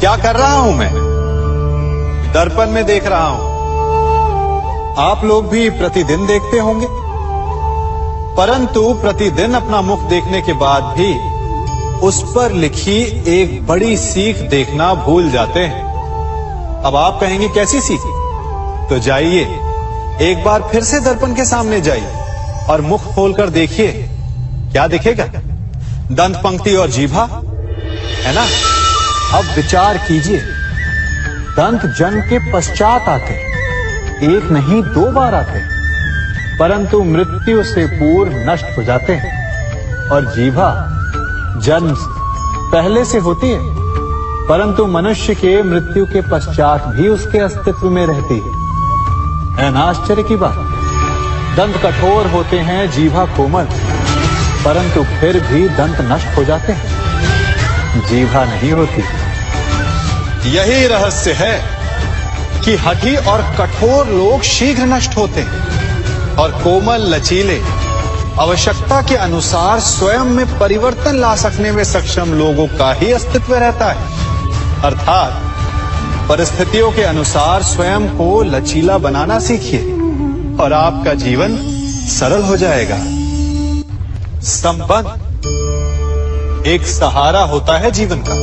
क्या कर रहा हूं मैं? दर्पण में देख रहा हूं। आप लोग भी प्रतिदिन देखते होंगे, परंतु प्रतिदिन अपना मुख देखने के बाद भी उस पर लिखी एक बड़ी सीख देखना भूल जाते हैं। अब आप कहेंगे कैसी सीख? तो जाइए एक बार फिर से दर्पण के सामने जाइए और मुख खोलकर देखिए, क्या दिखेगा? दंत पंक्ति और जीभा, है ना? अब विचार कीजिए, दंत जन्म के पश्चात आते, एक नहीं 2 बार आते, परंतु मृत्यु से पूर्व नष्ट हो जाते हैं। और जीभा जन्म पहले से होती है, परंतु मनुष्य के मृत्यु के पश्चात भी उसके अस्तित्व में रहती है ना आश्चर्य की बात? दंत कठोर होते हैं, जीभा कोमल, परंतु फिर भी दंत नष्ट हो जाते हैं, जीभा नहीं होती। यही रहस्य है कि हठी और कठोर लोग शीघ्र नष्ट होते हैं और कोमल लचीले आवश्यकता के अनुसार स्वयं में परिवर्तन ला सकने में सक्षम लोगों का ही अस्तित्व रहता है। अर्थात परिस्थितियों के अनुसार स्वयं को लचीला बनाना सीखिए और आपका जीवन सरल हो जाएगा। संबंध एक सहारा होता है जीवन का,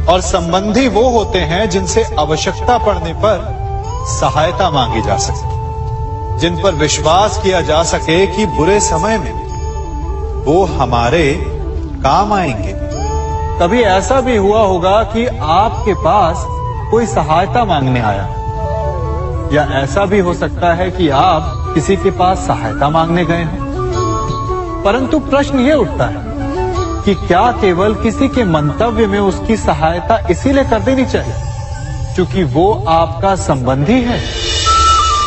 और संबंधी वो होते हैं जिनसे आवश्यकता पड़ने पर सहायता मांगी जा सके, जिन पर विश्वास किया जा सके कि बुरे समय में वो हमारे काम आएंगे। कभी ऐसा भी हुआ होगा कि आपके पास कोई सहायता मांगने आया, या ऐसा भी हो सकता है कि आप किसी के पास सहायता मांगने गए हो, परंतु प्रश्न ये उठता है कि क्या केवल किसी के मंतव्य में उसकी सहायता इसीलिए कर देनी चाहिए क्योंकि वो आपका संबंधी है?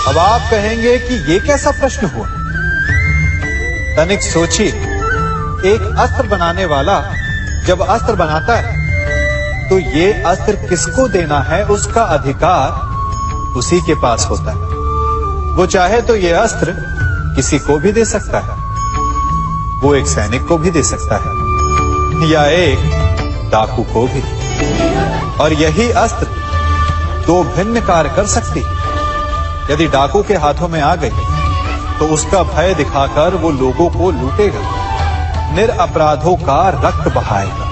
अब आप कहेंगे कि ये कैसा प्रश्न हुआ? तनिक सोचिए, एक अस्त्र बनाने वाला जब अस्त्र बनाता है तो ये अस्त्र किसको देना है उसका अधिकार उसी के पास होता है। वो चाहे तो ये अस्त्र किसी को भी दे सकता है, वो एक सैनिक को भी दे सकता है या एक डाकू को भी, और यही अस्त्र 2 भिन्न कार्य कर सकती है। यदि डाकू के हाथों में आ गई तो उसका भय दिखाकर वो लोगों को लूटेगा, निरपराधों का रक्त बहाएगा।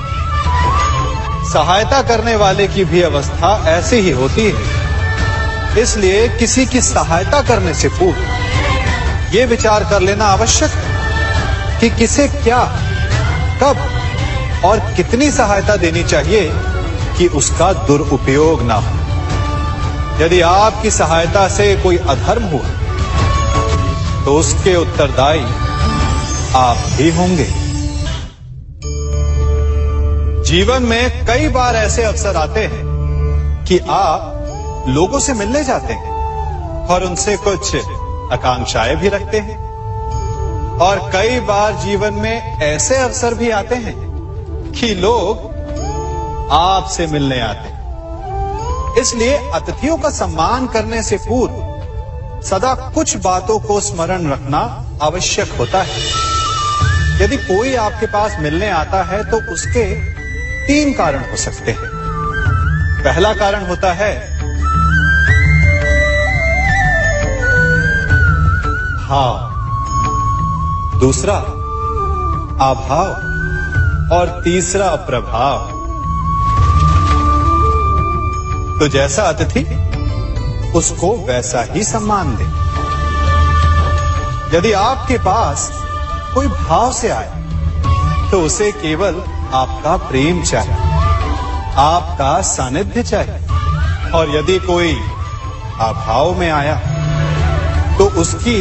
सहायता करने वाले की भी अवस्था ऐसी ही होती है। इसलिए किसी की सहायता करने से पूर्व ये विचार कर लेना आवश्यक है कि किसे क्या, कब और कितनी सहायता देनी चाहिए कि उसका दुरुपयोग ना हो। यदि आपकी सहायता से कोई अधर्म हुआ तो उसके उत्तरदायी आप ही होंगे। जीवन में कई बार ऐसे अवसर आते हैं कि आप लोगों से मिलने जाते हैं और उनसे कुछ आकांक्षाएं भी रखते हैं, और कई बार जीवन में ऐसे अवसर भी आते हैं कि लोग आपसे मिलने आते हैं। इसलिए अतिथियों का सम्मान करने से पूर्व सदा कुछ बातों को स्मरण रखना आवश्यक होता है। यदि कोई आपके पास मिलने आता है तो उसके 3 कारण हो सकते हैं। पहला कारण होता है भाव, दूसरा अभाव और तीसरा प्रभाव। तो जैसा अतिथि उसको वैसा ही सम्मान दे। यदि आपके पास कोई भाव से आए तो उसे केवल आपका प्रेम चाहिए, आपका सानिध्य चाहिए, और यदि कोई अभाव में आया तो उसकी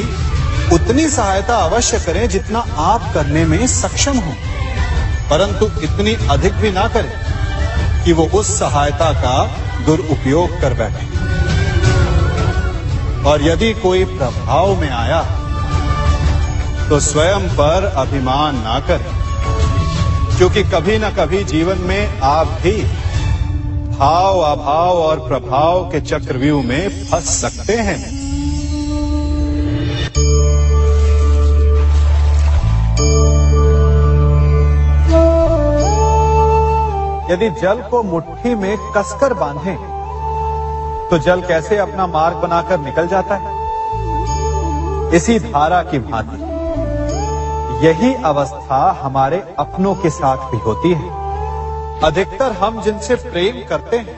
उतनी सहायता अवश्य करें जितना आप करने में सक्षम हो, परंतु इतनी अधिक भी ना करें कि वो उस सहायता का दुरुपयोग कर बैठे। और यदि कोई प्रभाव में आया तो स्वयं पर अभिमान ना करें, क्योंकि कभी ना कभी जीवन में आप भी भाव, अभाव और प्रभाव के चक्रव्यूह में फंस सकते हैं। यदि जल को मुट्ठी में कसकर बांधें, तो जल कैसे अपना मार्ग बनाकर निकल जाता है? इसी धारा की भांति यही अवस्था हमारे अपनों के साथ भी होती है। अधिकतर हम जिनसे प्रेम करते हैं,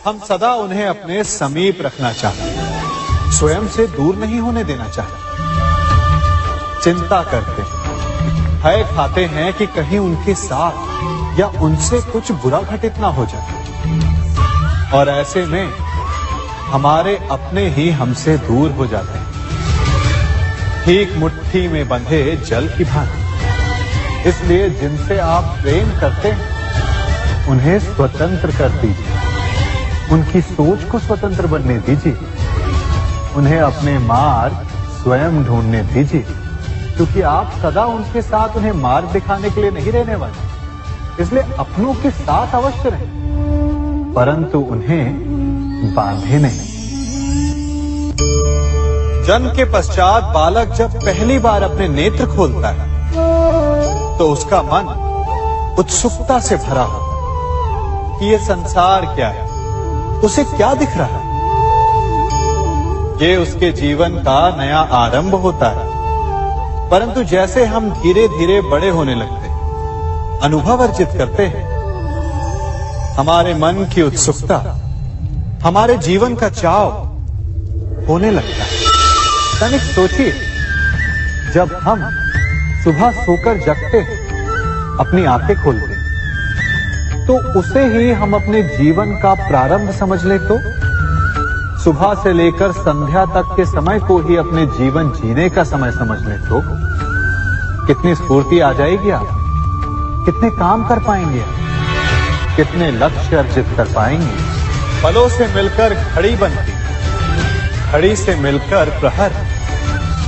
हम सदा उन्हें अपने समीप रखना चाहते हैं, स्वयं से दूर नहीं होने देना चाहते। चिंता करते हैं, भय खाते हैं कि कहीं उनके साथ या उनसे कुछ बुरा घटित ना हो जाए, और ऐसे में हमारे अपने ही हमसे दूर हो जाते हैं, ठीक मुट्ठी में बंधे जल की भांति। इसलिए जिनसे आप प्रेम करते हैं, उन्हें स्वतंत्र कर दीजिए, उनकी सोच को स्वतंत्र बनने दीजिए, उन्हें अपने मार्ग स्वयं ढूंढने दीजिए, क्योंकि आप सदा उनके साथ उन्हें मार्ग दिखाने के लिए नहीं रहने वाले। इसलिए अपनों के साथ अवश्य रहें, परंतु उन्हें बांधे नहीं। जन्म के पश्चात बालक जब पहली बार अपने नेत्र खोलता है, तो उसका मन उत्सुकता से भरा होता है कि ये संसार क्या है, उसे क्या दिख रहा है। ये उसके जीवन का नया आरंभ होता है। परंतु जैसे हम धीरे धीरे बड़े होने लगते हैं, अनुभव अर्जित करते हैं, हमारे मन की उत्सुकता, हमारे जीवन का चाव होने लगता है। तनिक सोचिए, जब हम सुबह सोकर जगते हैं, अपनी आंखें खोलते हैं, तो उसे ही हम अपने जीवन का प्रारंभ समझ ले, तो सुबह से लेकर संध्या तक के समय को ही अपने जीवन जीने का समय समझ ले, तो कितनी स्फूर्ति आ जाएगी आप, कितने काम कर पाएंगे आप, कितने लक्ष्य अर्जित कर पाएंगे। पलों से मिलकर घड़ी बनती, घड़ी से मिलकर प्रहर,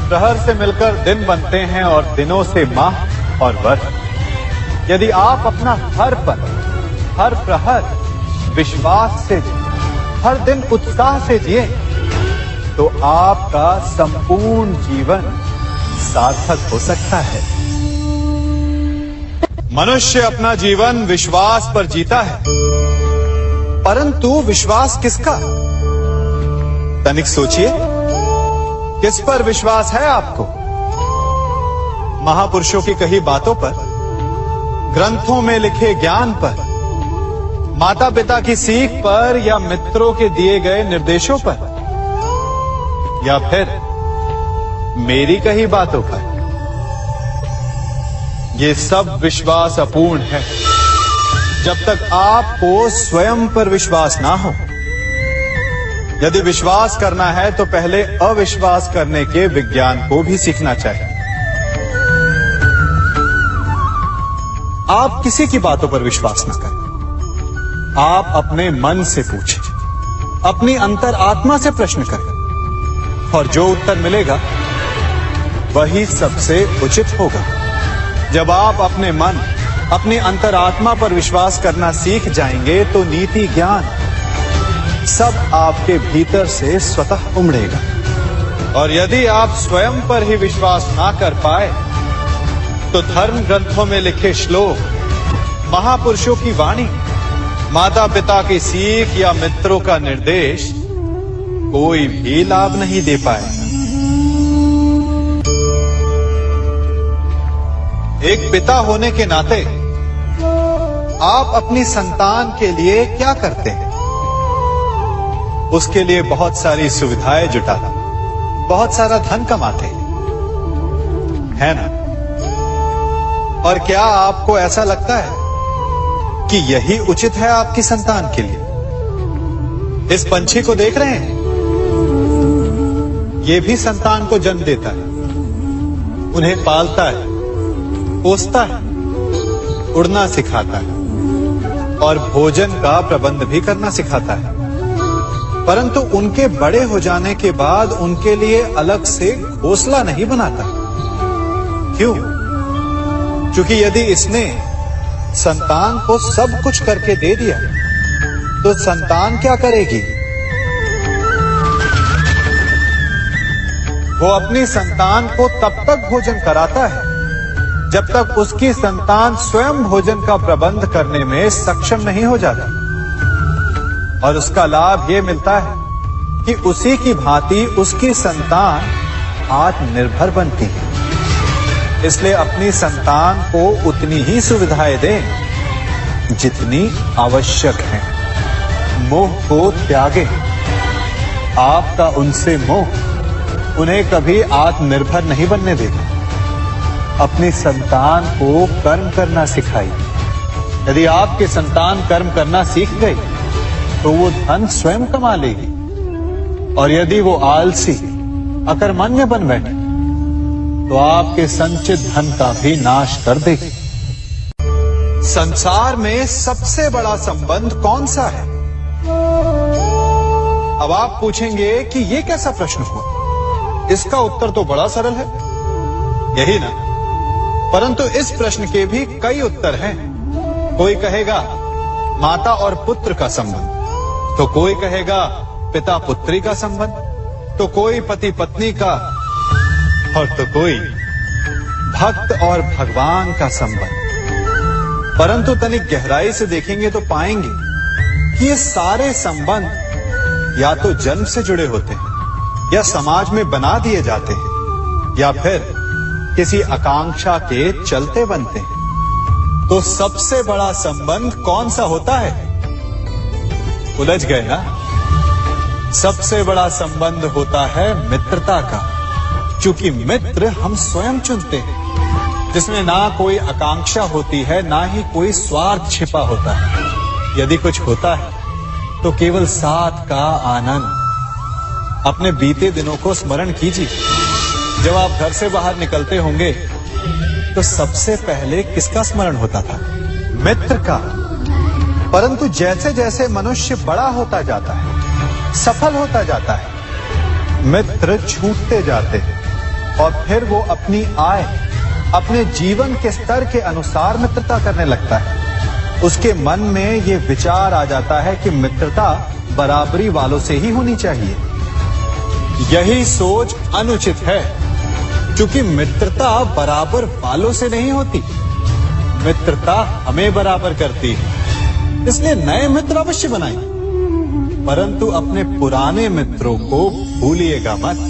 प्रहर से मिलकर दिन बनते हैं, और दिनों से माह और वर्ष। यदि आप अपना हर पल, हर प्रहर विश्वास से जिए, हर दिन उत्साह से जिए, तो आपका संपूर्ण जीवन सार्थक हो सकता है। मनुष्य अपना जीवन विश्वास पर जीता है, परंतु विश्वास किसका? तनिक सोचिए, किस पर विश्वास है आपको? महापुरुषों की कही बातों पर, ग्रंथों में लिखे ज्ञान पर, माता पिता की सीख पर, या मित्रों के दिए गए निर्देशों पर, या फिर मेरी कही बातों पर? ये सब विश्वास अपूर्ण है जब तक आपको स्वयं पर विश्वास ना हो। यदि विश्वास करना है तो पहले अविश्वास करने के विज्ञान को भी सीखना चाहिए। आप किसी की बातों पर विश्वास न करें, आप अपने मन से पूछें, अपनी अंतर आत्मा से प्रश्न करें, और जो उत्तर मिलेगा वही सबसे उचित होगा। जब आप अपने मन, अपनी अंतरात्मा पर विश्वास करना सीख जाएंगे, तो नीति ज्ञान सब आपके भीतर से स्वतः उमड़ेगा। और यदि आप स्वयं पर ही विश्वास ना कर पाए, तो धर्म ग्रंथों में लिखे श्लोक, महापुरुषों की वाणी, माता पिता की सीख या मित्रों का निर्देश कोई भी लाभ नहीं दे पाएगा। एक पिता होने के नाते आप अपनी संतान के लिए क्या करते हैं? उसके लिए बहुत सारी सुविधाएं जुटाते, बहुत सारा धन कमाते हैं, है ना? और क्या आपको ऐसा लगता है कि यही उचित है आपकी संतान के लिए? इस पंछी को देख रहे हैं, ये भी संतान को जन्म देता है, उन्हें पालता है, पोसता है, उड़ना सिखाता है, और भोजन का प्रबंध भी करना सिखाता है। परंतु उनके बड़े हो जाने के बाद उनके लिए अलग से घोंसला नहीं बनाता। क्यों? क्योंकि यदि इसने संतान को सब कुछ करके दे दिया, तो संतान क्या करेगी? वो अपनी संतान को तब तक भोजन कराता है जब तक उसकी संतान स्वयं भोजन का प्रबंध करने में सक्षम नहीं हो जाती। और उसका लाभ यह मिलता है कि उसी की भांति उसकी संतान आत्मनिर्भर बनती है। इसलिए अपनी संतान को उतनी ही सुविधाएं दें जितनी आवश्यक है। मोह को त्यागें। आपका उनसे मोह उन्हें कभी आत्मनिर्भर नहीं बनने देगा। अपनी संतान को कर्म करना सिखाइए। यदि आपकी संतान कर्म करना सीख गई तो वो धन स्वयं कमा लेगी। और यदि वो आलसी अकर्मण्य बन बैठे तो आपके संचित धन का भी नाश कर देगी। संसार में सबसे बड़ा संबंध कौन सा है? अब आप पूछेंगे कि यह कैसा प्रश्न हुआ? इसका उत्तर तो बड़ा सरल है, यही ना? परंतु इस प्रश्न के भी कई उत्तर हैं। कोई कहेगा माता और पुत्र का संबंध, तो कोई कहेगा पिता पुत्री का संबंध, तो कोई पति पत्नी का, और तो कोई भक्त और भगवान का संबंध। परंतु तनिक गहराई से देखेंगे तो पाएंगे कि ये सारे संबंध या तो जन्म से जुड़े होते हैं, या समाज में बना दिए जाते हैं, या फिर किसी आकांक्षा के चलते बनते हैं। तो सबसे बड़ा संबंध कौन सा होता है? उलझ गए ना? सबसे बड़ा संबंध होता है मित्रता का, क्योंकि मित्र हम स्वयं चुनते हैं, जिसमें ना कोई आकांक्षा होती है, ना ही कोई स्वार्थ छिपा होता है। यदि कुछ होता है तो केवल साथ का आनंद। अपने बीते दिनों को स्मरण कीजिए। जब आप घर से बाहर निकलते होंगे तो सबसे पहले किसका स्मरण होता था? मित्र का। परंतु जैसे जैसे मनुष्य बड़ा होता जाता है, सफल होता जाता है, मित्र छूटते जाते हैं। और फिर वो अपनी आय, अपने जीवन के स्तर के अनुसार मित्रता करने लगता है। उसके मन में ये विचार आ जाता है कि मित्रता बराबरी वालों से ही होनी चाहिए। यही सोच अनुचित है, क्योंकि मित्रता बराबर वालों से नहीं होती, मित्रता हमें बराबर करती है। इसलिए नए मित्र अवश्य बनाएं, परंतु अपने पुराने मित्रों को भूलिएगा मत।